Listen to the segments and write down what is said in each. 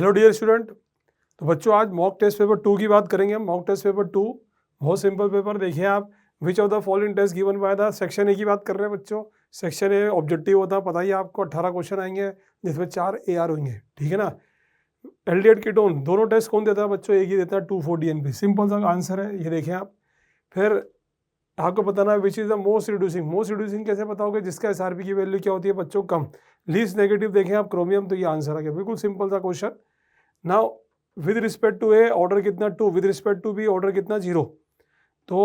Hello dear student. तो बच्चों आज मॉक टेस्ट पेपर 2 की बात करेंगे हम। मॉक टेस्ट पेपर 2 बहुत सिंपल पेपर। देखिए आप, which of the following test given by the section A की बात कर रहे हैं बच्चों। सेक्शन ए ऑब्जेक्टिव होता है, पता ही है आपको। 18 क्वेश्चन आएंगे जिसमें 4 AR होंगे, ठीक है ना। एल्डिहाइड कीटोन दोनों टेस्ट कौन देता है बच्चों? एक ही देता है, 2,4-DNP। सिंपल सा आंसर है, ये देखें आप। फिर आपको बताना है which is the most reducing. Most reducing कैसे बताओगे? जिसका SRP की वैल्यू क्या होती है बच्चों? कम। लीस्ट नेगेटिव देखें आप, क्रोमियम। तो ये आंसर आ गया, बिल्कुल सिंपल सा question. Now with respect to A order कितना 2, with respect to B order कितना 0। तो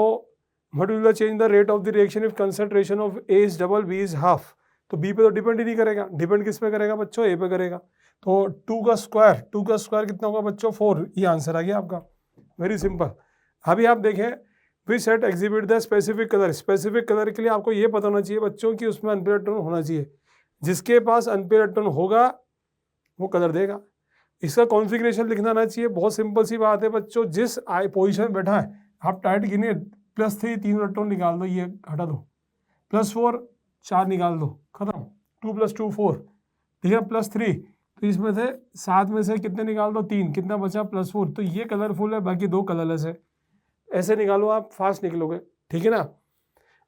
what will the change the rate of the reaction if concentration of A is double, B is half. तो B पे तो depend ही नहीं करेगा, depend किस पे करेगा बच्चों? ए पे करेगा। तो 2 का स्क्वायर कितना होगा बच्चों? 4। ये आंसर आ गया आपका, वेरी सिंपल। अभी आप देखें, we set exhibit the specific colour. Specific colour के लिए आपको ये पता होना चाहिए बच्चों कि उसमें अनपेयर टोन होना चाहिए। जिसके पास अनपेयर टोन होगा वो कलर देगा। इसका कॉन्फ़िगरेशन लिखना आना चाहिए। बहुत सिंपल सी बात है बच्चों, जिस पोजीशन में बैठा है आप टाइट गिने, +3 3 इलेक्ट्रॉन निकाल दो, ये हटा दो। +4 4 निकाल दो, खत्म। 2 + 2 4, ठीक है। +3 तो इसमें से 7 में से कितने निकाल दो? 3। कितना बचा? +4। तो ये कलरफुल है, बाकी 2 कलरलेस है। ऐसे निकालो आप, फास्ट निकलोगे, ठीक है ना।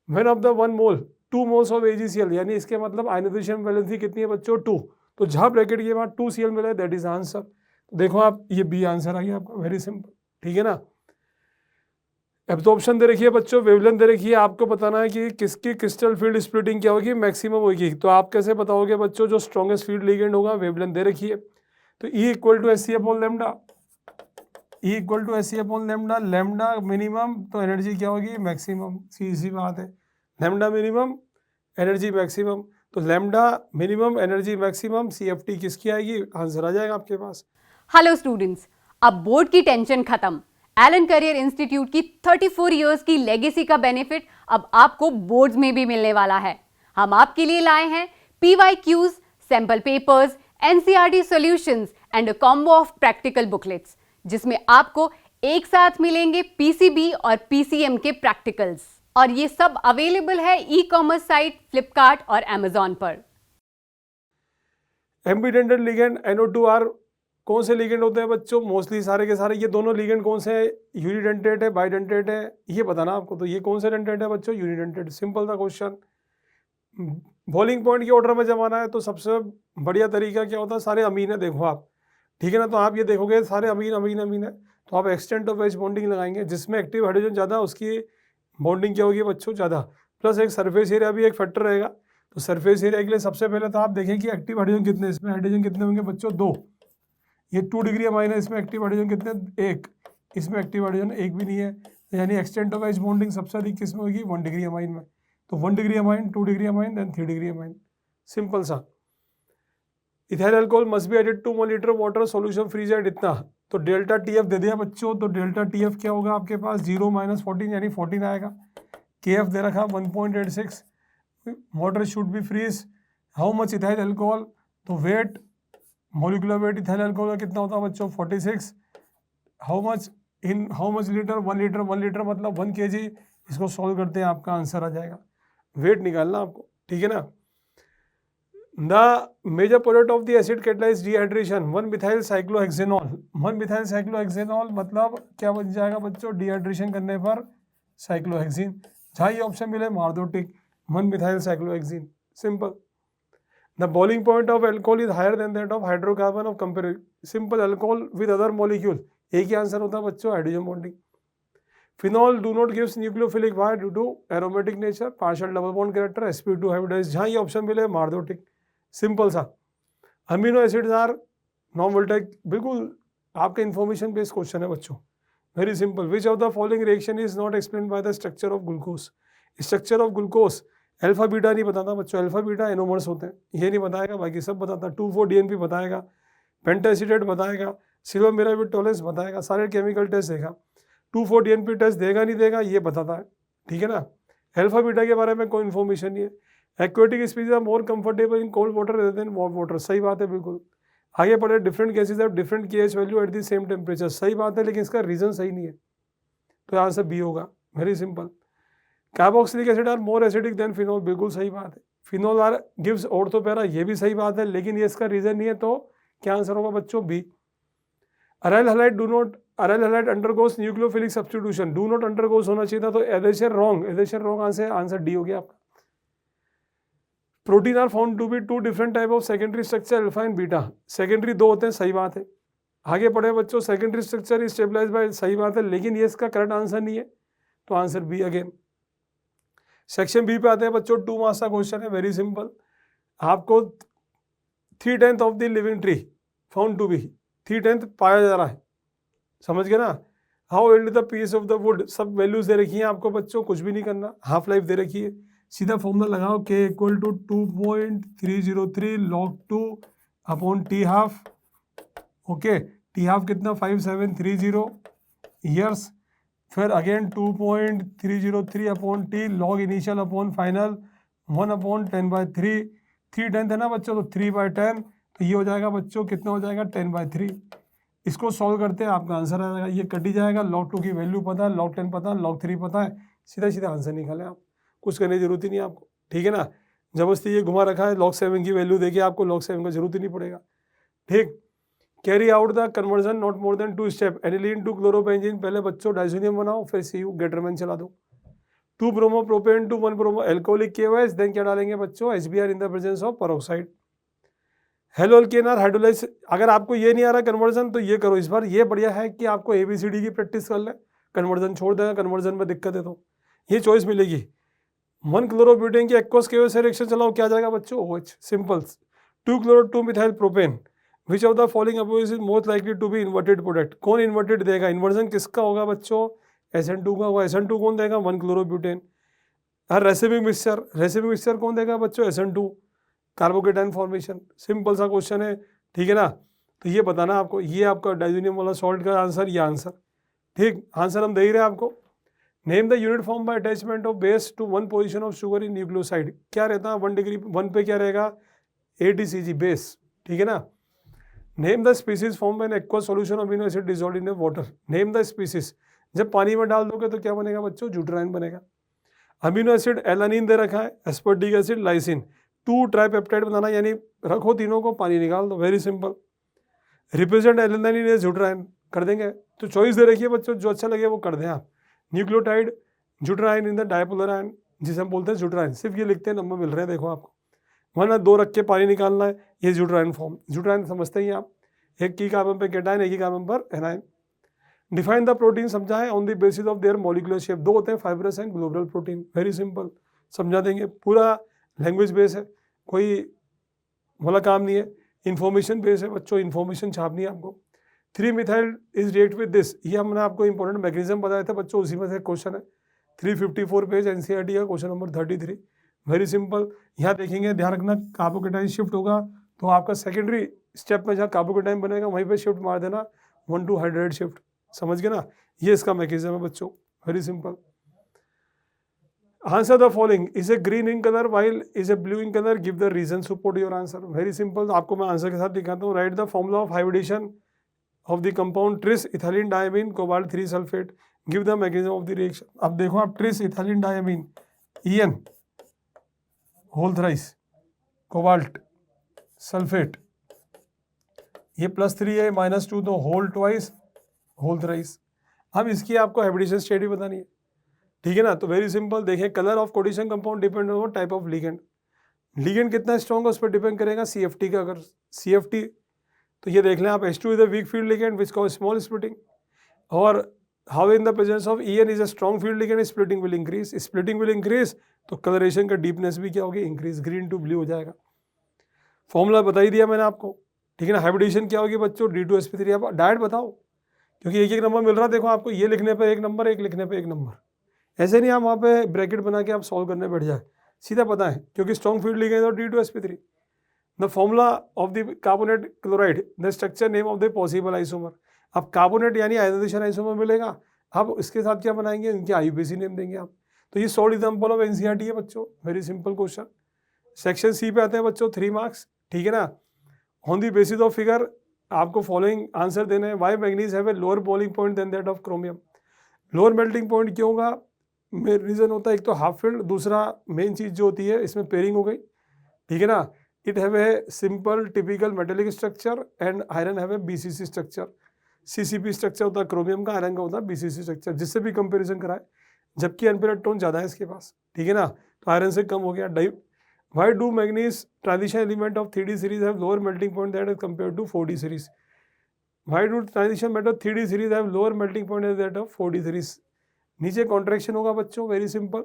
When of the 1 mole 2 moles of AgCl, यानी इसके मतलब आयनाइजेशन वैलेंसी कितनी है बच्चों? 2। तो जहाँ ब्रैकेट के बाद 2Cl मिला है, दैट इज आंसर। तो देखो आप, ये बी आंसर आ गया आपका, वेरी सिंपल, ठीक है ना। एब्जॉर्प्शन दे रखी है बच्चों, वेवलेंथ दे रखी है। आपको बताना है कि किसकी क्रिस्टल फील्ड स्प्लिटिंग क्या होगी? मैक्सिमम होगी। तो आप कैसे बताओगे बच्चों? जो स्ट्रॉन्गेस्ट फील्ड लिगेंड होगा, वेवलेंथ दे रखी है। तो E = Hc/λ, E = Hc/λ। Lambda minimum तो एनर्जी क्या होगी? मैक्सिमम। सीधी बात है, लैम्डा मिनिमम एनर्जी मैक्सिमम। तो lambda minimum energy maximum CFT किसकी आएगी? आंसर आ जाएगा आपके पास। हेलो स्टूडेंट्स, अब बोर्ड की टेंशन खत्म। एलन करियर इंस्टीट्यूट की 34 इयर्स की लेगेसी का बेनिफिट अब आपको बोर्ड्स में भी मिलने वाला है। हम आपके लिए लाए हैं PYQs, sample papers, NCERT solutions and a combo of practical booklets, जिसमें आपको एक साथ मिलेंगे PCB और PCM के प्रैक्टिकल्स। और ये सब अवेलेबल है ई-कॉमर्स साइट फ्लिपकार्ट और Amazon पर। एम्बीडेंटेड लिगेंड NO2R कौन से लिगेंड होते हैं बच्चों? मोस्टली सारे के सारे। ये दोनों लिगेंड कौन से हैं? यूनिडेंटेट है, बाइडेंटेट है, ये बताना आपको। तो ये कौन से डेंटेट है बच्चों? यूनिडेंटेट। सिंपल सा क्वेश्चन। बॉइलिंग पॉइंट के ऑर्डर में जमाना है तो सबसे बढ़िया तरीका क्या होता है? सारे अमीन है, देखो आप, ठीक है ना। तो आप ये देखोगे सारे अमीन अमीन अमीन है, तो आप एक्सटेंट ऑफ एच बॉन्डिंग लगाएंगे। जिसमें एक्टिव हाइड्रोजन ज़्यादा, उसकी बॉन्डिंग क्या होगी बच्चों? ज़्यादा। प्लस एक सरफेस एरिया भी एक फैक्टर रहेगा। तो सरफेस एरिया के लिए सबसे पहले तो आप देखें कि एक्टिव हाइड्रोजन कितने, इसमें हाइड्रोजन कितने होंगे बच्चों? 2। ये 2 डिग्री अमाइन है, इसमें एक्टिव हाइड्रोजन कितने? 1। इसमें एक्टिव हाइड्रोजन 1 भी नहीं है, यानी एक्सटेंट ऑफ एच बॉन्डिंग सबसे अधिक किसमें होगी? 1 डिग्री अमाइन में। तो 1 degree amine, 2 degree amine, then 3 degree amine. Simple सा। Ethyl alcohol must be added to 1 litre water, solution freeze at इतना। तो डेल्टा TF दे दिया बच्चों। तो डेल्टा TF क्या होगा आपके पास? 0 - 14, यानी 14 आएगा। KF दे रखा 1.86। Water should be freeze. How much ethyl alcohol? तो weight, molecular weight ethyl alcohol का कितना होता है बच्चों? 46। How much litre? 1 litre. 1 litre मतलब 1 kg। इसको सॉल्व करते हैं, आपका आंसर आ जाएगा। वेट निकालना आपको, ठीक है ना। The major product of the acid catalyzed dehydration 1-methyl cyclohexanol। 1-methyl cyclohexanol मतलब क्या बन जाएगा बच्चों? डिहाइड्रेशन करने पर साइक्लोहेक्सिन। जहाँ ये ऑप्शन मिले मार दो टिक, 1-methyl cyclohexene। Simple. The boiling point of alcohol is higher than that of hydrocarbon of comparison। Simple, alcohol with other molecule, एक ही आंसर होता है बच्चों, hydrogen bonding. Phenol do not gives nucleophilic why due to aromatic nature, partial double bond character, sp2 hybridise. जहाँ ये option मिले मार दो tick, simple सा। Amino acids are non volatile, बिल्कुल आपका इन्फॉर्मेशन बेस्ड क्वेश्चन है बच्चों, very simple. Which of the following reaction is not explain by the structure of glucose? Structure of glucose alpha beta नहीं बताता बच्चों, अल्फा बीटा एनोमर्स होते हैं, ये नहीं बताएगा, बाकी सब बताता है। 2,4-DNP बताएगा, पेंटाएसिटेट बताएगा, सिल्वर मिराविड टॉलेंस बताएगा, सारे केमिकल टेस्ट देगा। 2,4-DNP टेस्ट देगा नहीं देगा ये बताता है, ठीक है ना। अल्फा बीटा के बारे में कोई इन्फॉर्मेशन नहीं है। Aquatic species are more comfortable in cold water rather than warm water, सही बात है बिल्कुल। आगे पढ़े, different cases have different KH value at the same temperature, सही बात है, लेकिन इसका रीजन सही नहीं है, तो आंसर बी होगा, very simple. Carboxylic acid are more acidic than phenol, बिल्कुल सही बात है। फिनॉल गिव्स ऑर्थोपैरा, ये भी सही बात है, लेकिन ये इसका रीजन नहीं है, तो क्या आंसर होगा बच्चों? B. Aryl halide undergoes nucleophilic substitution, do not undergoes होना चाहिए था, तो एडेशन रॉन्ग आंसर डी हो गया आपका। Protein are found to be two different type of secondary structure alpha and beta, secondary दो होते हैं, सही बात है। आगे पढ़े बच्चों, secondary structure is stabilise by, सही बात है, लेकिन ये इसका करेक्ट आंसर नहीं है, तो answer B again. Section B पे आते हैं बच्चों, 2 मार्क्स का क्वेश्चन है, वेरी सिंपल। आपको 3/10 of the living tree found to be, 3/10 पाया जा रहा है, समझ गए ना। How old the piece of the wood, सब वैल्यूज दे रखी हैं आपको बच्चों, कुछ भी नहीं करना, हाफ लाइफ दे रखी है, सीधा फॉर्मूला लगाओ, k equal to 2.303 log 2 upon T half, okay, T half कितना 5730 ईयर्स, फिर again 2.303 upon T log initial upon final 1/10/3, 3/10 है ना बच्चों, तो 3/10, तो ये हो जाएगा बच्चों, कितना हो जाएगा 10/3। इसको सॉल्व करते हैं, आपका आंसर आ जाएगा, ये कट ही जाएगा, log 2 की वैल्यू पता है, log 10 पता है, log 3 पता है, सीधा सीधा आंसर निकाले आप, कुछ करने की जरूरत ही नहीं आपको, ठीक है ना। जबरदस्ती ये घुमा रखा है, log 7 की वैल्यू देखिए, आपको log 7 का जरूरत ही नहीं पड़ेगा, ठीक। Carry out the conversion not more than 2 step, aniline to chlorobenzene, पहले बच्चों डाइसोनियम बनाओ, फिर CU गेटरमैन चला दो, 2 bromo propane to 1 bromo alcoholic KOH, then क्या डालेंगे बच्चों, HBr in the presence of peroxide. Halo alkane are hydrolyse, अगर आपको ये नहीं आ रहा कन्वर्जन तो ये करो इस बार, ये बढ़िया है कि आपको ABCD की प्रैक्टिस कर ले, कन्वर्जन छोड़ देगा, कन्वर्जन में दिक्कत है तो ये चॉइस मिलेगी। 1 क्लोरोब्यूटेन की एक्वस KOH से रिएक्शन चलाओ, क्या जाएगा बच्चों, OH, simple. 2 chloro 2 methyl propane, which of the following opposite is most likely to be inverted product, कौन इन्वर्टेड देगा, इन्वर्जन किसका होगा बच्चों, SN2 का होगा, SN2 कौन देगा, 1 क्लोरोब्यूटेन। हर रेसिपिक मिक्सचर कौन देगा बच्चों, SN2, कार्बोकेटाइन फॉर्मेशन, सिंपल सा क्वेश्चन है, ठीक है ना। तो ये बताना आपको, ये आपका डाइजोनियम वाला सॉल्ट का आंसर, ये आंसर, ठीक, आंसर हम दे ही रहे हैं आपको। Name the unit form by attachment of base to 1 position of sugar in nucleoside, क्या रहता है 1 डिग्री 1 पे क्या रहेगा, ATCG बेस, ठीक है ना। Name the species form by an aqueous solution of amino acid dissolved in water, name the species, जब पानी में डाल दोगे तो क्या बनेगा बच्चों, ज्यूटराइन बनेगा। अमीनो एसिड एलानिन दे रखा है, एस्पर्टिक एसिड, लाइसिन, 2 ट्राइपेप्टाइड बनाना, यानी रखो तीनों को, पानी निकाल दो, very simple. Represent alanine as zwitterion, कर देंगे, तो चॉइस दे रखी है बच्चों, जो अच्छा लगे वो कर दें आप। Nucleotide zwitterion in the dipolar ion, जिसे हम बोलते हैं ज्यूटराइन, सिर्फ ये लिखते हैं, नंबर मिल रहे हैं, देखो आपको, वरना 2 रख के पानी निकालना है, ये ज्यूटराइन फॉर्म, ज्यूटराइन समझते ही आप, एक की कार्बन पर केटाइन, एक ही कार्बन पर एनाइन। डिफाइन द प्रोटीन समझाएं on the basis of their molecular shape, 2 होते हैं, fibrous and globular protein, very simple, समझा देंगे, पूरा लैंग्वेज बेस है, कोई वाला काम नहीं है, इन्फॉर्मेशन बेस है बच्चों, इन्फॉर्मेशन छापनी है आपको। 3 methyl is react with this, ये हमने आपको इंपॉर्टेंट मैकेनिज्म बताया था बच्चों, उसी में से क्वेश्चन है, 354 पेज NCERT का क्वेश्चन नंबर 33, वेरी सिंपल। यहाँ देखेंगे, ध्यान रखना, कार्बोकेटाइन शिफ्ट होगा तो आपका सेकेंडरी स्टेप में जहाँ कार्बोकेटाइन बनेगा वहीं पे शिफ्ट मार देना, 1 to हाइड्रेट शिफ्ट, समझ गए ना, ये इसका मैकेनिज्म है बच्चों, very simple. Answer the following, is a green in colour while is a blue in colour, give the reason support your answer, very simple. आपको मैं आंसर के साथ दिखाता हूँ, write the formula of hybridisation of the compound tris ethylene diamine cobalt 3 sulphate, give the mechanism of the reaction. अब देखो आप, tris ethylene diamine EN whole thrice, cobalt sulphate, ये +3 है, -2, तो होल ट्वाइस होल थ्राइस। अब इसकी आपको hybridisation state भी बतानी है, ठीक है ना। तो वेरी सिंपल, देखें, colour of coordination compound depend on type of ligand, ligand कितना स्ट्रॉन्ग है उस पर डिपेंड करेगा, CFT का, अगर CFT तो ये देख लें आप, H2 is a weak field ligand which cause small splitting, और how in the presence of EN is a strong field ligand, splitting will increase, तो कलरेशन का डीपनेस भी क्या होगी, इंक्रीज, ग्रीन टू ब्लू हो जाएगा। फॉर्मूला बता ही दिया मैंने आपको, ठीक है ना। हाइब्रिडेशन क्या होगी बच्चों, D2sp3, आप डायरेक्ट बताओ, क्योंकि एक नंबर मिल रहा है, देखो आपको, ये लिखने पे 1 नंबर, एक लिखने पे 1 नंबर, ऐसे नहीं आप वहाँ पे ब्रैकेट बना के आप सॉल्व करने बैठ जाए, सीधा पता है, क्योंकि स्ट्रॉन्ग फील्ड लिगेंड और D2sp3। The formula of the carbonate chloride, the structure name of the possible isomer, अब कार्बोनेट यानी आयोनाइजेशन आइसोमर मिलेगा, अब इसके साथ क्या बनाएंगे, इनके IUPAC नेम देंगे आप। तो ये 100 एग्जाम्पल ऑफ NCERT है बच्चों, very simple question. Section C पे आते हैं बच्चों, 3 मार्क्स, ठीक है ना। On the basis of figure आपको फॉलोइंग आंसर देना है, why manganese have a lower boiling point than that of chromium, lower melting point क्यों होगा, रीजन होता है एक तो हाफ फील्ड, दूसरा मेन चीज जो होती है इसमें पेयरिंग हो गई, ठीक है ना। It have a simple typical metallic structure and iron have a BCC structure, CCP structure होता है क्रोमियम का, आयरन का होता है BCC स्ट्रक्चर, जिससे भी कंपैरिजन कराए, जबकि अनपेयर्ड टोन ज़्यादा है इसके पास, ठीक है ना, तो आयरन से कम हो गया। Why do manganese transition element of 3D series have lower melting point that as compared to 4D series? Why do transition metal 3D series have lower melting point as that of 4D series? नीचे contraction होगा बच्चों, very simple.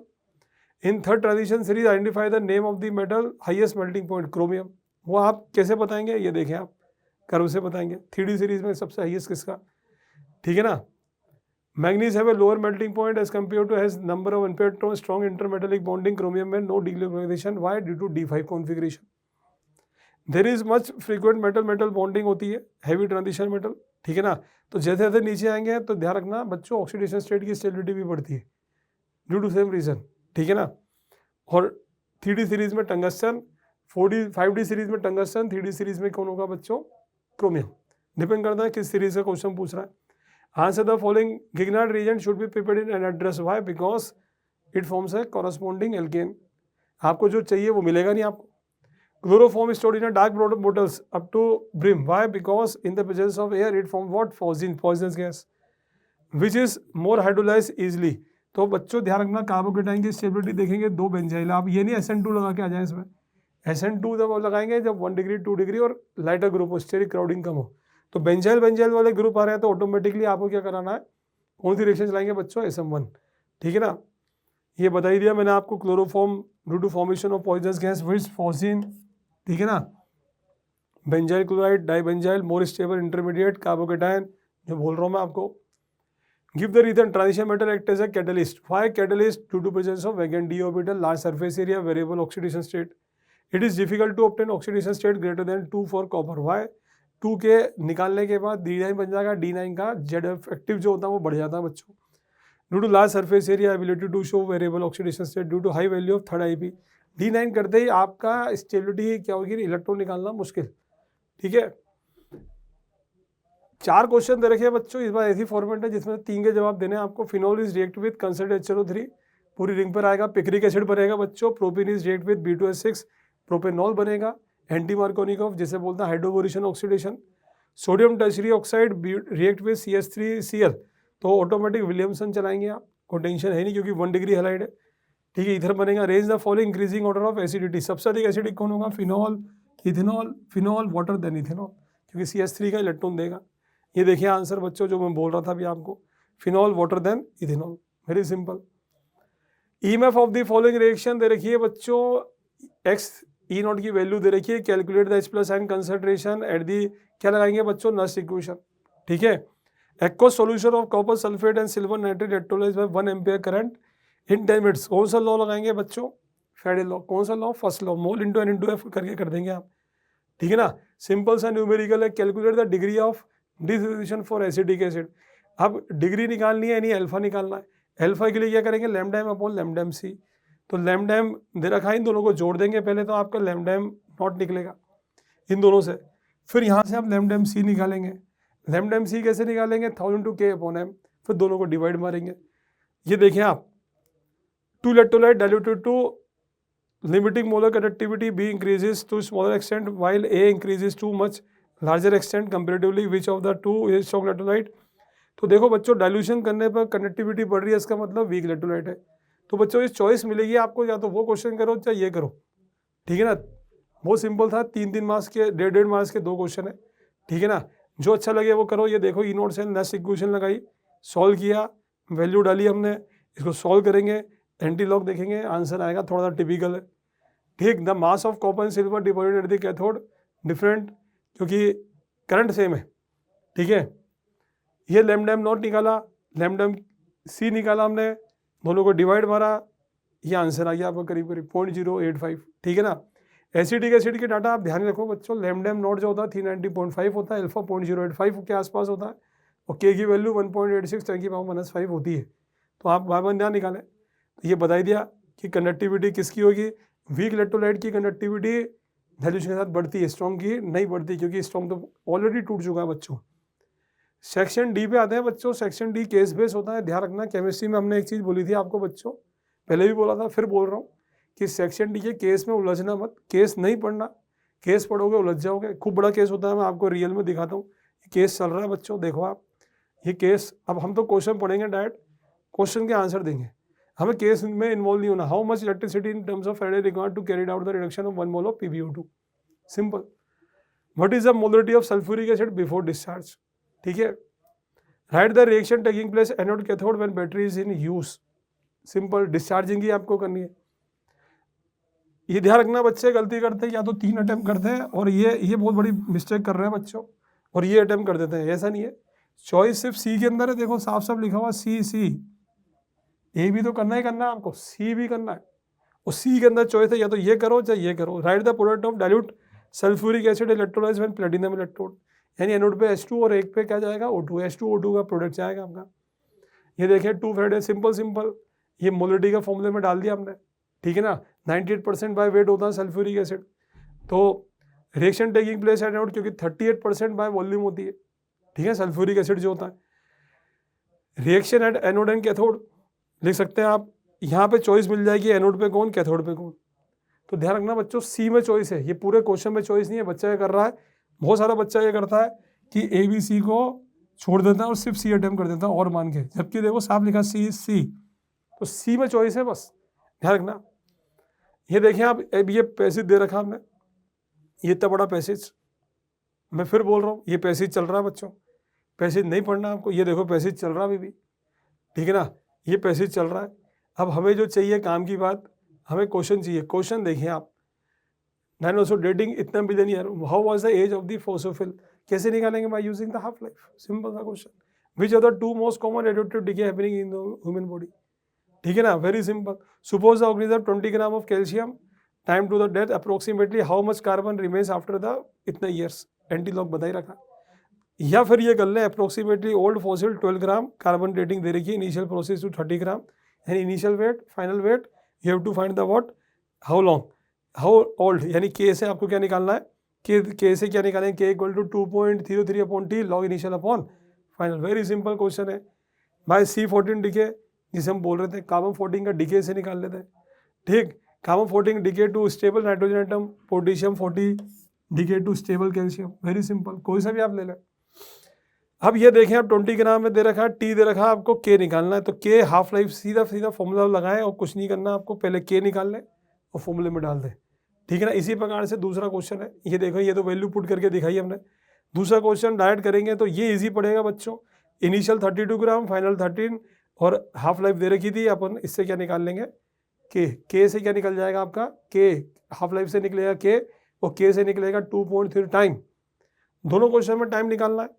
In third transition series identify the name of the metal highest melting point, chromium. वो आप कैसे बताएंगे, ये देखें आप कर्व से बताएंगे। 3D सीरीज में सबसे हाईएस्ट किसका, ठीक है ना। Manganese have a lower melting point as compare to has number of unpaired tone, strong intermetallic bonding, chromium में no deglobalisation, why due to D5 configuration. There is much frequent metal metal bonding होती है, heavy transition metal, ठीक है ना। तो जैसे जैसे नीचे आएंगे तो ध्यान रखना बच्चों, ऑक्सीडेशन स्टेट की स्टेबिलिटी भी बढ़ती है ड्यू टू सेम रीजन, ठीक है ना। और 3D सीरीज में टंगस्टन, 5D सीरीज में टंगस्टन, 3D सीरीज में कौन होगा बच्चों, क्रोमियम। डिपेंड करता है किस सीरीज का क्वेश्चन पूछ रहा है। Answer the following Grignard reagent should be prepared in an address, why, because it forms a corresponding alkane. आपको जो चाहिए वो मिलेगा नहीं आपको। Chloroform stored in dark bottles up to brim, why, because in the presence of air it form what, poisonous gas, which is more hydrolyse easily. तो बच्चों ध्यान रखना, कार्बोकेटाइन की स्टेबिलिटी देखेंगे 2 बेंजाइल, आप ये नहीं SN2 लगा के आ जाए इसमें। SN2 जब लगाएंगे जब 1 डिग्री 2 डिग्री और लाइटर ग्रुप हो, स्टेरिक क्राउडिंग कम हो, तो बेंजाइल वाले ग्रुप आ रहे हैं तो ऑटोमेटिकली आपको क्या कराना है, कौन सी रिएक्शन चलाएंगे बच्चों, SM1, ठीक है ना। ये बता ही दिया मैंने आपको, chloroform due to formation of poisonous gas which phosgene, ठीक है ना। Benzyl chloride, dibenzyl, more stable intermediate, carbocation, जो बोल रहा हूँ मैं आपको। Give the reason transition metal act as a catalyst. Why catalyst? Due to presence of vacant d orbital, large surface area, variable oxidation state. It is difficult to obtain oxidation state greater than 2 for copper. Why? 2 के निकालने के बाद D9 बन जाएगा, D9 का Z effective जो होता है वो बढ़ जाता है बच्चों। Due to large surface area, ability to show variable oxidation state, due to high value of third IP. D9 करते ही आपका स्टेबिलिटी क्या होगी, इलेक्ट्रॉन निकालना मुश्किल, ठीक है। 4 क्वेश्चन दे रखे हैं बच्चों, इस बार ऐसी फॉर्मेट है जिसमें 3 के जवाब देने हैं आपको। Phenol is react with concert HNO3, पूरी रिंग पर आएगा। पिक्रिक एसिड बनेगा बच्चों। Propyne is react with B2H6, propanol बनेगा। एंटी मार्कोनिकोव जिसे बोलते हैं hydroboration oxidation. Sodium tertiary oxide react with CH3Cl, तो ऑटोमेटिक विलियमसन चलाएंगे आप, कोई टेंशन है नहीं क्योंकि 1 डिग्री हैलाइड है, ठीक है। इधर बनेगा। Range the following increasing order of acidity, सबसे अधिक एसिडिक कौन होगा, phenol, ethanol, phenol water then ethanol, क्योंकि CH3 का इलेक्ट्रॉन देगा। ये देखिए आंसर बच्चों जो मैं बोल रहा था अभी आपको, phenol water then ethanol, very simple. EMF of the following reaction दे रखी है बच्चों, XE0 की वैल्यू दे रखी है। Calculate the H+ concentration at the, क्या लगाएंगे बच्चों, नस्ट इक्वेशन, ठीक है। Aqueous solution of copper sulphate and silver nitrate electrolysed by 1 ampere current in 10 minutes. कौन सा लॉ लगाएंगे बच्चों, फेडे लॉ। कौन सा law, first law, mole into N/F करके कर देंगे आप, ठीक है ना। सिंपल सा न्यूमेरिकल है। Calculate the degree of dissociation for acidic acid. अब डिग्री निकालनी है, यानी अल्फा निकालना है। अल्फा के लिए क्या करेंगे, lambda M upon lambda M C. तो लैम्डा एम दे रखा है, इन दोनों को जोड़ देंगे पहले, तो आपका लैम्डा एम नॉट निकलेगा इन दोनों से। फिर यहाँ से आप लैम्डा एम सी निकालेंगे। लैम्डा एम सी कैसे निकालेंगे, 1000 × K अपॉन एम, फिर दोनों को डिवाइड मारेंगे। ये देखिए आप, 2 electrolyte diluted to limiting molar conductivity, B increases to smaller extent while A increases to much larger extent comparatively, which of the two is strong electrolyte। तो देखो बच्चों, डाइल्यूशन करने पर कंडक्टिविटी बढ़ रही है, इसका मतलब वीक इलेक्ट्रोलाइट है। तो बच्चों ये चॉइस मिलेगी आपको, या तो वो क्वेश्चन करो चाहे ये करो, ठीक है ना। बहुत सिंपल था, 3-3 मार्क्स के, 1.5 मार्क्स के 2 क्वेश्चन है, ठीक है ना। जो अच्छा लगे वो करो। ये देखो E0 से नेक्स्ट इक्वेशन लगाई, सॉल्व किया, वैल्यू डाली हमने, इसको सॉल्व करेंगे, एंटी लॉग देखेंगे, आंसर आएगा। थोड़ा सा टिपिकल है, ठीक। The mass of copper and silver deposited at the cathode different, क्योंकि करंट सेम है, ठीक है। ये लैम्डा एम नॉट निकाला, लैम्डा एम सी निकाला हमने, दोनों को डिवाइड मारा, ये आंसर आ गया आपका करीब करीब 0.085, ठीक है ना। एसिडिक एसिड के डाटा आप ध्यान रखो बच्चों, लैम्डा एम नॉट जो होता है 390.5 होता है, अल्फा 0.085 के आसपास होता है, और के की वैल्यू 1.86 10 की पावर -5 होती है। तो आप बार ध्यान निकालें। तो ये बता दिया कि कंडक्टिविटी किसकी होगी, वीक इलेक्ट्रोलाइट की कंडक्टिविटी डाइल्यूशन के साथ बढ़ती है, स्ट्रॉन्ग की नहीं बढ़ती, क्योंकि स्ट्रॉन्ग तो ऑलरेडी टूट चुका है बच्चों। सेक्शन डी पे आते हैं बच्चों। सेक्शन डी केस बेस होता है, ध्यान रखना। केमिस्ट्री में हमने एक चीज़ बोली थी आपको बच्चों, पहले भी बोला था, फिर बोल रहा हूँ कि सेक्शन डी के केस में उलझना मत, केस नहीं पढ़ना, केस पढ़ोगे उलझ जाओगे। खूब बड़ा केस होता है, मैं आपको रियल में दिखाता हूँ। केस चल रहा है बच्चों, देखो आप, ये केस, अब हम तो क्वेश्चन पढ़ेंगे डायरेक्ट, क्वेश्चन के आंसर देंगे, हमें केस में इन्वॉल्व नहीं होना। How much electricity in terms of Faraday required to carry out the reduction of 1 mole of PbO2, simple. What is the molarity of sulphuric acid before discharge, ठीक है। Write the reaction taking place anode cathode when battery is in use, simple. Discharging ही आपको करनी है। ये ध्यान रखना बच्चे गलती करते हैं, या तो 3 अटेम्प्ट करते हैं और ये बहुत बड़ी मिस्टेक कर रहे हैं बच्चों, और ये अटेम्प्ट कर देते हैं। ऐसा नहीं है, चॉइस सिर्फ सी के अंदर है, देखो साफ साफ लिखा हुआ सी। ए भी तो करना ही करना है आपको, सी भी करना है, और सी के अंदर चॉइस है, या तो ये करो चाहे ये करो। Right the product of dilute sulphuric acid electrolysed when platinum electrode, यानी एनोड पे H2 और एक पे क्या जाएगा O2, H2O2 का प्रोडक्ट जाएगा आपका। ये देखिए 2 फेरेडे, सिंपल, ये मोलरिटी का फॉर्मूले में डाल दिया हमने, ठीक है ना। 98% बाय वेट होता है सल्फ्यूरिक एसिड, तो reaction taking place at anode, क्योंकि 38% बाय वॉल्यूम होती है, ठीक है, सल्फ्यूरिक एसिड जो होता है। Reaction at anode and cathode लिख सकते हैं आप, यहाँ पे चॉइस मिल जाएगी एनोड पे कौन, कैथोड पे कौन। तो ध्यान रखना बच्चों, सी में चॉइस है, ये पूरे क्वेश्चन में चॉइस नहीं है, बच्चा ये कर रहा है। बहुत सारा बच्चा ये करता है कि ABC को छोड़ देता है और सिर्फ सी अटेम्प्ट कर देता है और मान के, जबकि देखो साफ लिखा सी, तो सी में चॉइस है, बस ध्यान रखना। ये देखिए आप, अब ये पैसेज दे रखा हमने, ये इतना बड़ा पैसेज, मैं फिर बोल रहा हूँ, ये पैसेज चल रहा है बच्चों, पैसेज नहीं पढ़ना आपको, ये देखो पैसेज चल रहा है अभी भी, ठीक है ना, ये पैसेज चल रहा है। अब हमें जो चाहिए काम की बात, हमें क्वेश्चन चाहिए। क्वेश्चन देखिए आप, नाइट्रोसो डेटिंग इतना billion year, how was the age of the fossil, कैसे निकालेंगे by using the half life, simple सा question. Which are the 2 most common radioactive decay happening in the human body, ठीक है ना, very simple. Suppose the organism 20 gram of calcium, time to the death approximately how much carbon remains after the इतने years, antilog बता ही रखा। या फिर ये कर लें approximately old fossil 12 gram, carbon dating दे रखी है, इनिशियल प्रोसेस टू 30 ग्राम, यानी initial weight final weight, you have to find the what, how long, how old, यानी के से आपको क्या निकालना है, के से क्या निकालेंगे, K equal to 2.03 upon T log initial upon final, very simple question है। बाय C14 डिके, जिसे हम बोल रहे थे कार्बन 14 का डिके से निकाल लेते हैं, ठीक। Carbon 14 decay to stable nitrogen atom, potassium 40 decay to stable calcium, very simple, कोई सा भी आप ले लें। अब ये देखें आप 20 ग्राम में दे रखा है, टी दे रखा है, आपको के निकालना है, तो के हाफ लाइफ सीधा फॉर्मूला लगाएं और कुछ नहीं करना आपको, पहले के निकाल लें और फॉर्मूले में डाल दें, ठीक है ना। इसी प्रकार से दूसरा क्वेश्चन है, ये देखो, ये तो वैल्यू पुट करके दिखाई हमने। दूसरा क्वेश्चन डायरेक्ट करेंगे तो ये इजी पड़ेगा बच्चों, इनिशियल 32 ग्राम, फाइनल 13 और हाफ लाइफ दे रखी थी, अपन इससे क्या निकाल लेंगे, के से क्या निकल जाएगा आपका, के हाफ लाइफ से निकलेगा के, और के से निकलेगा 2.3 टाइम। दोनों क्वेश्चन में टाइम निकालना है,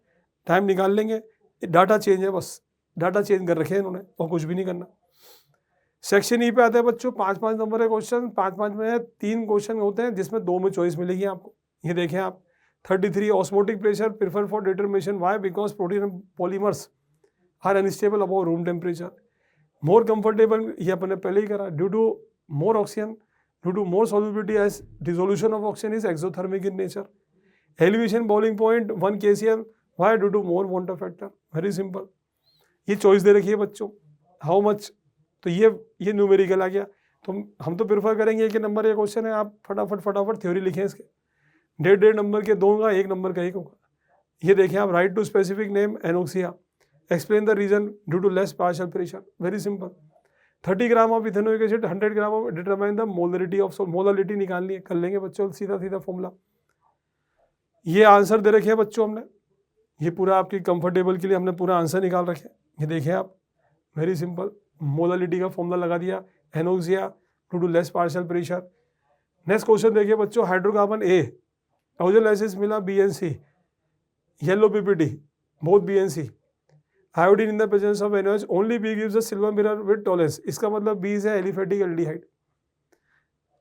टाइम निकाल लेंगे, डाटा चेंज है, बस डाटा चेंज कर रखे हैं इन्होंने, और कुछ भी नहीं करना। सेक्शन ई पे आते हैं बच्चों, 5-5 नंबर के क्वेश्चन, 5-5 में 3 क्वेश्चन होते हैं, जिसमें 2 में चॉइस मिलेगी आपको। ये देखें आप, 33 osmotic pressure prefer for determination, why, because protein polymers are unstable above room temperature. More comfortable, ये अपने पहले ही करा, due to more oxygen, due to more solubility as dissolution of oxygen is exothermic in nature. Elevation boiling point 1 kCl, why, due to more water factor, very simple. ये choice दे रखी है बच्चों, हाउ मच, तो ये numerical आ गया। तो हम तो प्रेफर करेंगे कि नंबर ये क्वेश्चन है, आप फटाफट थ्योरी लिखें इसके, 1.5 नंबर के दूंगा, 1 नंबर का 1 होगा। ये देखें आप, write to specific name anoxia, explain the reason due to less partial pressure, very simple. 30 gram of ethanoic acid, 100 gram of, determine the molarity of salt, molarity निकालनी है, कर लेंगे बच्चों, सीधा फॉर्मूला। ये आंसर दे रखे हैं बच्चों हमने, ये पूरा आपकी कंफर्टेबल के लिए हमने पूरा आंसर निकाल रखे। ये देखें आप, वेरी सिंपल, मोलरिटी का फॉर्मूला लगा दिया, anoxia due to less partial pressure. Next question देखिए बच्चों, हाइड्रोकार्बन ए, ऑक्सीजन मिला BNC, yellow PPT, both BNC, iodine in the presence of NaOH, only B gives a silver mirror with Tollens, इसका मतलब B है aliphatic aldehyde,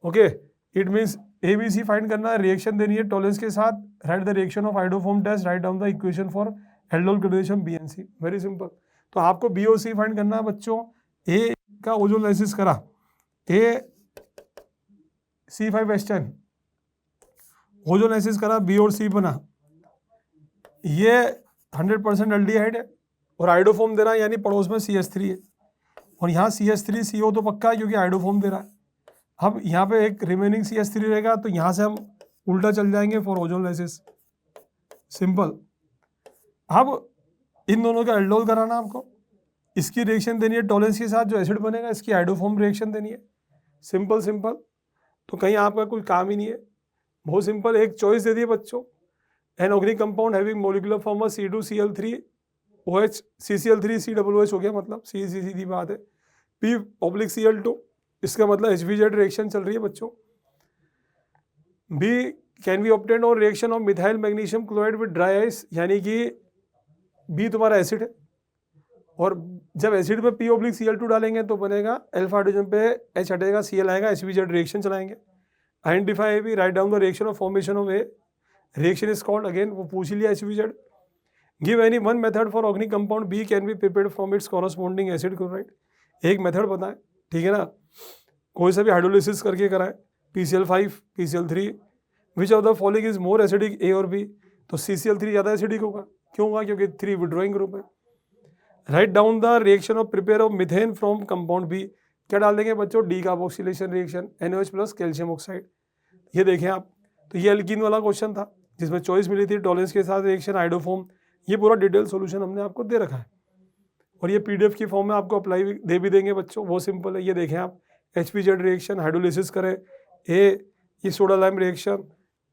okay. It means ABC find करना है, reaction देनी है Tollens के साथ, write the reaction of haloform test, write down the equation for aldol gradation BNC, very simple. तो आपको B और C फाइंड करना है बच्चों। ए का ओजोलाइसिस करा, C5H10 ओजोलाइसिस करा, B और C बना, ये 100% एल्डिहाइड है और आइडोफॉर्म दे रहा है, यानी पड़ोस में CH3 है, और यहाँ CH3CO तो पक्का है क्योंकि आइडोफॉर्म दे रहा है। अब यहाँ पे एक रिमेनिंग CH3 रहेगा, तो यहाँ से हम उल्टा चल जाएंगे फॉर ओजोलाइसिस, सिंपल। अब इन दोनों का एल्डोल कराना आपको, इसकी रिएक्शन देनी है टॉलेंस के साथ, जो एसिड बनेगा इसकी हाइड्रोफॉर्म रिएक्शन देनी है। सिंपल सिंपल, तो कहीं आपका कोई काम ही नहीं है, बहुत सिंपल। एक चॉइस दे दी बच्चों, an organic compound having molecular form C2Cl3OH CCl3COOH हो गया, मतलब सीधी बात है। P/Cl2, इसका मतलब HBZ रिएक्शन चल रही है बच्चों। B can be obtained on reaction of methyl magnesium chloride with dry ice, यानी कि B तुम्हारा एसिड है, और जब एसिड पे P/Cl2 डालेंगे तो बनेगा अल्फा हाइड्रोजन पे H हटेगा, Cl आएगा, HBZ रिएक्शन चलाएंगे। आइडेंटिफाई भी, write down the reaction of formation of A reaction is called, again वो पूछ ही लिया HBZ। Give any one method for organic compound B can be prepared from its corresponding acid chloride, एक method बताएं, ठीक है ना, कोई सा भी हाइड्रोलिसिस करके कराएं, PCl5 PCl3, which of the following is more acidic, A और B, तो CCl3 ज़्यादा एसिडिक होगा, क्यों होगा, क्योंकि 3 विड्रॉइंग ग्रुप है। Write down the reaction of prepare of methane from compound B, क्या डाल देंगे बच्चों, D carboxylation reaction, NaOH plus calcium oxide. ये देखें आप, तो ये एल्कीन वाला क्वेश्चन था जिसमें चॉइस मिली थी टॉलेंस के साथ रिएक्शन हाइड्रोफॉर्म, ये पूरा डिटेल सॉल्यूशन हमने आपको दे रखा है, और ये PDF की फॉर्म में आपको अप्लाई दे भी देंगे बच्चों, बहुत सिंपल है। ये देखें आप, HBZ रिएक्शन, हाइड्रोलिसिस करें, ये soda lime reaction,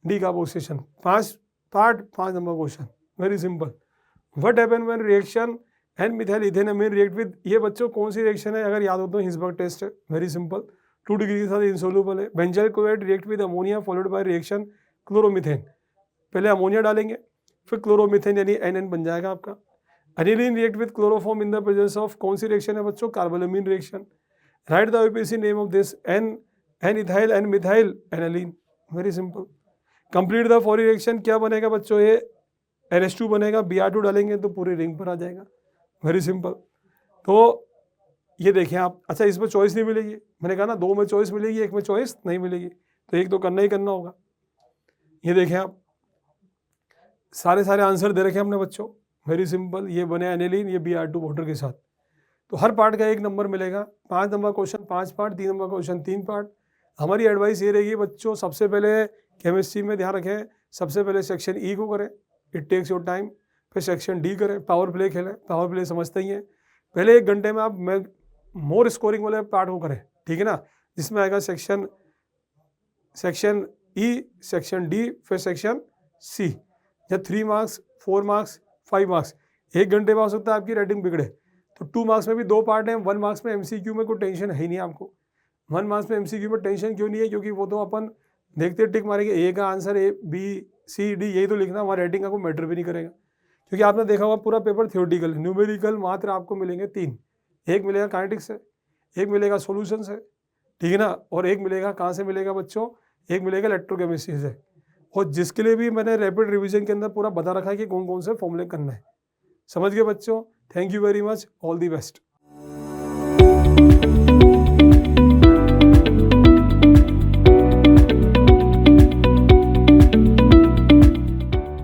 decarboxylation, 5 part, 5 number question, very simple. What happen when reaction and methyl ethanamine react with, ये बच्चों कौन सी रिएक्शन है, अगर याद हो तो हिंसबर्ग टेस्ट है, वेरी सिंपल, 2 डिग्री के साथ इंसोल्यूबल है। Benzyl chloride react with ammonia followed by reaction chloromethane, पहले अमोनिया डालेंगे फिर क्लोरोमीथेन यानी NN बन जाएगा आपका। Aniline react with chloroform in the presence of, कौन सी रिएक्शन है बच्चों, carbylamine reaction. Write the OPC name of this, N ethyl N methyl aniline, very simple. Complete the for reaction, क्या बनेगा बच्चों, ये NH2 बनेगा, Br2 डालेंगे तो पूरी रिंग पर आ जाएगा, वेरी सिंपल। तो ये देखें आप, अच्छा इसमें चॉइस नहीं मिलेगी, मैंने कहा ना 2 में चॉइस मिलेगी, 1 में चॉइस नहीं मिलेगी, तो एक तो करना ही करना होगा। ये देखें आप, सारे आंसर दे रखे हमने बच्चों, वेरी सिंपल। ये बने एनिलीन, ये Br2 वाटर के साथ, तो हर पार्ट का 1 नंबर मिलेगा। 5 number question 5 part, 3 number question 3 part. हमारी एडवाइस ये रहेगी बच्चों, सबसे पहले केमिस्ट्री में ध्यान रखें, सबसे पहले सेक्शन E को करें, इट टेक्स योर टाइम, फिर सेक्शन D करें, पावर प्ले खेलें, पावर प्ले समझते ही हैं, पहले 1 घंटे में आप मोर स्कोरिंग वाले पार्ट को करें, ठीक है ना, जिसमें आएगा सेक्शन E, सेक्शन D, फिर सेक्शन C, या 3 मार्क्स 4 मार्क्स 5 मार्क्स, 1 घंटे में हो सकता है आपकी राइटिंग बिगड़े, तो 2 मार्क्स में भी 2 पार्ट हैं, 1 मार्क्स में MCQ में कोई टेंशन है ही नहीं आपको। 1 मार्क्स में MCQ में टेंशन क्यों नहीं है, क्योंकि वो तो अपन देखते टिक मारेंगे, A का answer A B C D यही तो लिखना, वहाँ राइटिंग का कोई मैटर भी नहीं करेगा, क्योंकि आपने देखा होगा पूरा पेपर थ्योरेटिकल, न्यूमेरिकल मात्र आपको मिलेंगे 3, एक मिलेगा काइनेटिक्स से, एक मिलेगा सॉल्यूशन से, ठीक है ना, और एक मिलेगा कहाँ से मिलेगा बच्चों, एक मिलेगा इलेक्ट्रोकेमिस्ट्री से, और जिसके लिए भी मैंने रैपिड रिवीजन के अंदर पूरा बता रखा है कि कौन कौन से फॉर्मूले करना है। समझ गए बच्चों, thank you very much, all the best.